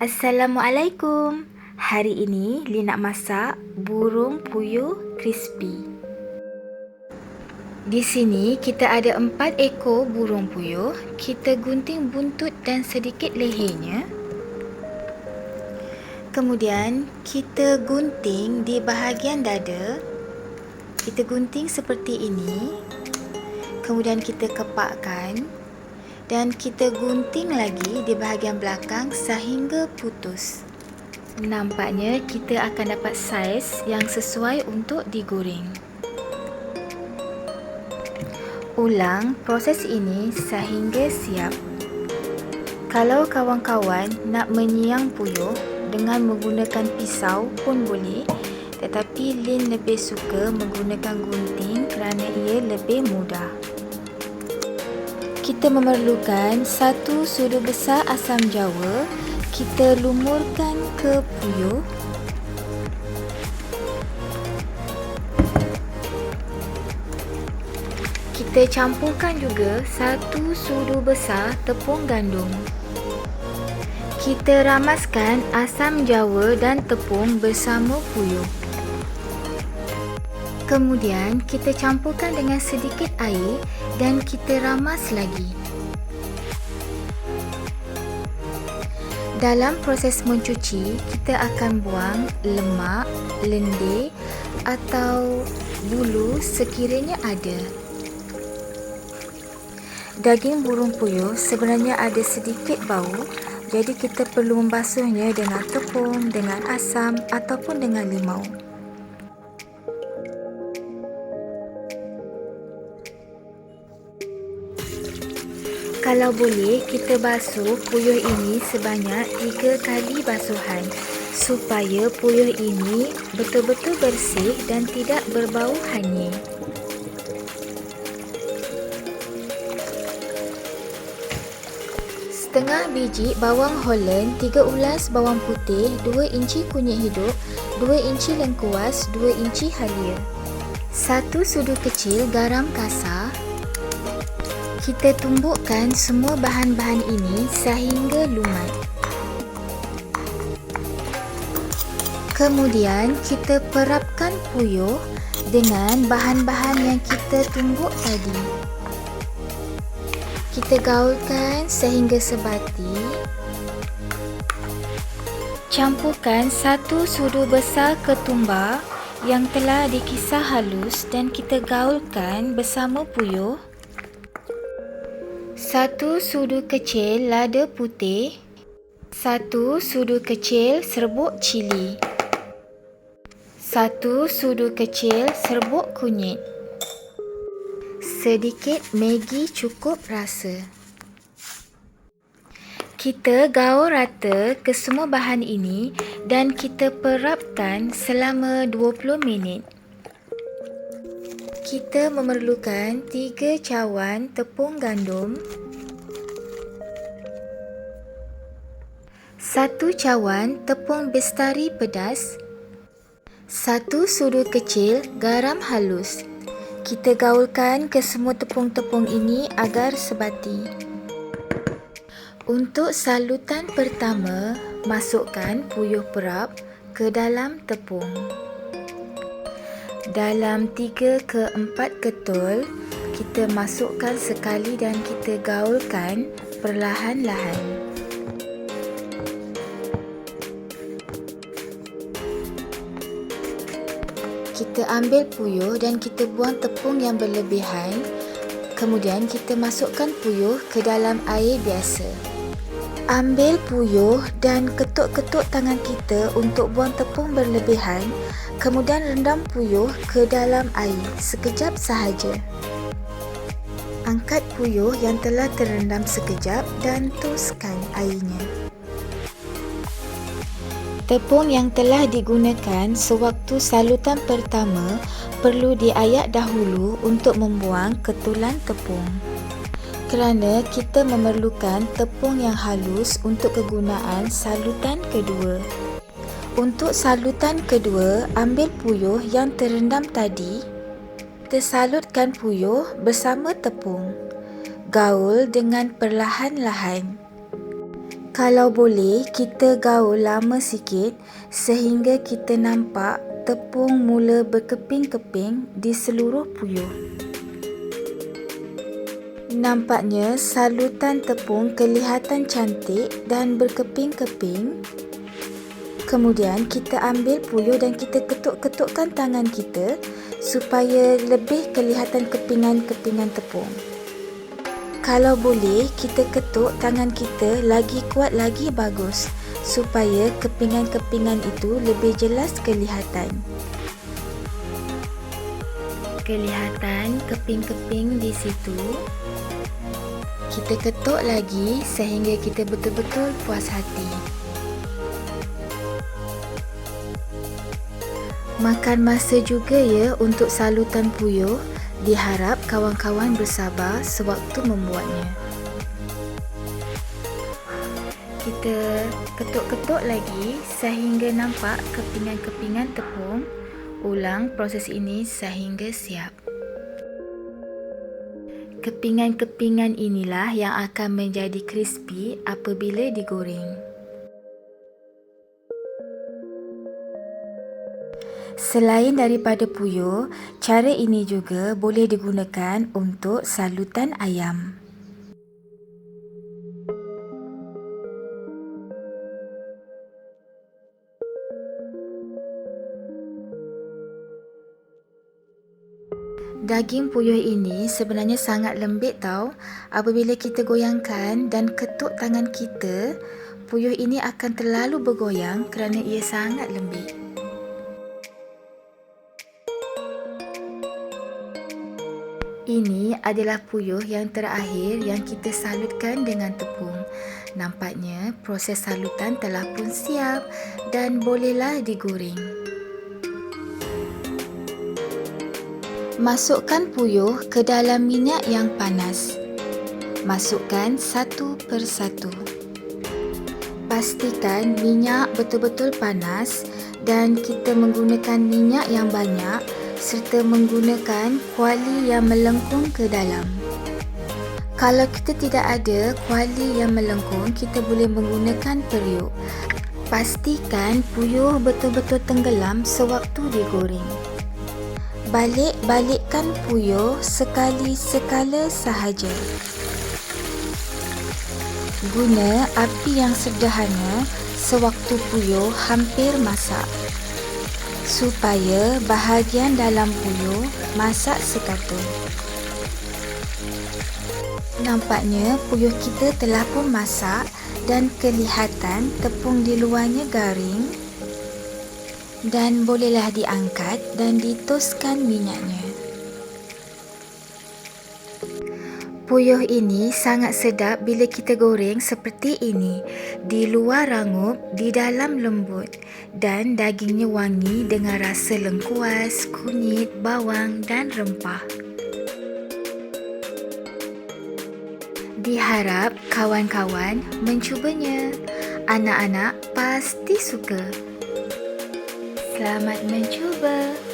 Assalamualaikum. Hari ini Li nak masak burung puyuh crispy. Di sini kita ada 4 ekor burung puyuh. Kita gunting buntut dan sedikit lehernya. Kemudian kita gunting di bahagian dada. Kita gunting seperti ini. Kemudian kita kepakkan. Dan kita gunting lagi di bahagian belakang sehingga putus. Nampaknya kita akan dapat saiz yang sesuai untuk digoreng. Ulang proses ini sehingga siap. Kalau kawan-kawan nak menyiang puyuh dengan menggunakan pisau pun boleh, tetapi Lin lebih suka menggunakan gunting kerana ia lebih mudah. Kita memerlukan 1 sudu besar asam jawa. Kita lumurkan ke puyuh. Kita campurkan juga 1 sudu besar tepung gandum. Kita ramaskan asam jawa dan tepung bersama puyuh. Kemudian kita campurkan dengan sedikit air dan kita ramas lagi. Dalam proses mencuci, kita akan buang lemak, lendir atau bulu sekiranya ada. Daging burung puyuh sebenarnya ada sedikit bau, jadi kita perlu membasuhnya dengan tepung, dengan asam ataupun dengan limau. Kalau boleh, kita basuh puyuh ini sebanyak 3 kali basuhan supaya puyuh ini betul-betul bersih dan tidak berbau hanyir. Setengah biji bawang Holland, 3 ulas bawang putih, 2 inci kunyit hidup, 2 inci lengkuas, 2 inci halia, 1 sudu kecil garam kasar. Kita tumbukkan semua bahan-bahan ini sehingga lumat. Kemudian kita perapkan puyuh dengan bahan-bahan yang kita tumbuk tadi. Kita gaulkan sehingga sebati. Campurkan 1 sudu besar ketumbar yang telah dikisar halus dan kita gaulkan bersama puyuh. 1 sudu kecil lada putih, 1 sudu kecil serbuk cili, 1 sudu kecil serbuk kunyit, sedikit Maggi cukup rasa. Kita gaul rata ke semua bahan ini dan kita perapkan selama 20 minit. Kita memerlukan 3 cawan tepung gandum, 1 cawan tepung bestari pedas, 1 sudu kecil garam halus. Kita gaulkan ke semua tepung-tepung ini agar sebati. Untuk salutan pertama, masukkan puyuh perap ke dalam tepung. Dalam 3 ke 4 ketul, kita masukkan sekali dan kita gaulkan perlahan-lahan. Kita ambil puyuh dan kita buang tepung yang berlebihan. Kemudian kita masukkan puyuh ke dalam air biasa. Ambil puyuh dan ketuk-ketuk tangan kita untuk buang tepung berlebihan. Kemudian rendam puyuh ke dalam air sekejap sahaja. Angkat puyuh yang telah terendam sekejap dan tuskan airnya. Tepung yang telah digunakan sewaktu salutan pertama perlu diayak dahulu untuk membuang ketulan tepung. Kerana kita memerlukan tepung yang halus untuk kegunaan salutan kedua. Untuk salutan kedua, ambil puyuh yang terendam tadi, tersalutkan puyuh bersama tepung. Gaul dengan perlahan-lahan. Kalau boleh, kita gaul lama sikit sehingga kita nampak tepung mula berkeping-keping di seluruh puyuh. Nampaknya salutan tepung kelihatan cantik dan berkeping-keping. Kemudian kita ambil puyuh dan kita ketuk-ketukkan tangan kita supaya lebih kelihatan kepingan-kepingan tepung. Kalau boleh, kita ketuk tangan kita lagi kuat lagi bagus supaya kepingan-kepingan itu lebih jelas kelihatan. Kelihatan keping-keping di situ. Kita ketuk lagi sehingga kita betul-betul puas hati. Makan masa juga ya untuk salutan puyuh. Diharap kawan-kawan bersabar sewaktu membuatnya. Kita ketuk-ketuk lagi sehingga nampak kepingan-kepingan tepung. Ulang proses ini sehingga siap. Kepingan-kepingan inilah yang akan menjadi crispy apabila digoreng. Selain daripada puyuh, cara ini juga boleh digunakan untuk salutan ayam. Daging puyuh ini sebenarnya sangat lembut tau. Apabila kita goyangkan dan ketuk tangan kita, puyuh ini akan terlalu bergoyang kerana ia sangat lembut. Ini adalah puyuh yang terakhir yang kita salutkan dengan tepung. Nampaknya proses salutan telah pun siap dan bolehlah digoreng. Masukkan puyuh ke dalam minyak yang panas. Masukkan satu persatu. Pastikan minyak betul-betul panas dan kita menggunakan minyak yang banyak serta menggunakan kuali yang melengkung ke dalam. Kalau kita tidak ada kuali yang melengkung, kita boleh menggunakan periuk. Pastikan puyuh betul-betul tenggelam sewaktu digoreng. Balik-balikkan puyuh sekali-sekala sahaja. Guna api yang sederhana sewaktu puyuh hampir masak, supaya bahagian dalam puyuh masak sekata. Nampaknya puyuh kita telah pun masak dan kelihatan tepung di luarnya garing. Dan bolehlah diangkat dan ditoskan minyaknya. Puyuh ini sangat sedap bila kita goreng seperti ini. Di luar rangup, di dalam lembut dan dagingnya wangi dengan rasa lengkuas, kunyit, bawang dan rempah. Diharap kawan-kawan mencubanya. Anak-anak pasti suka. Selamat mencuba!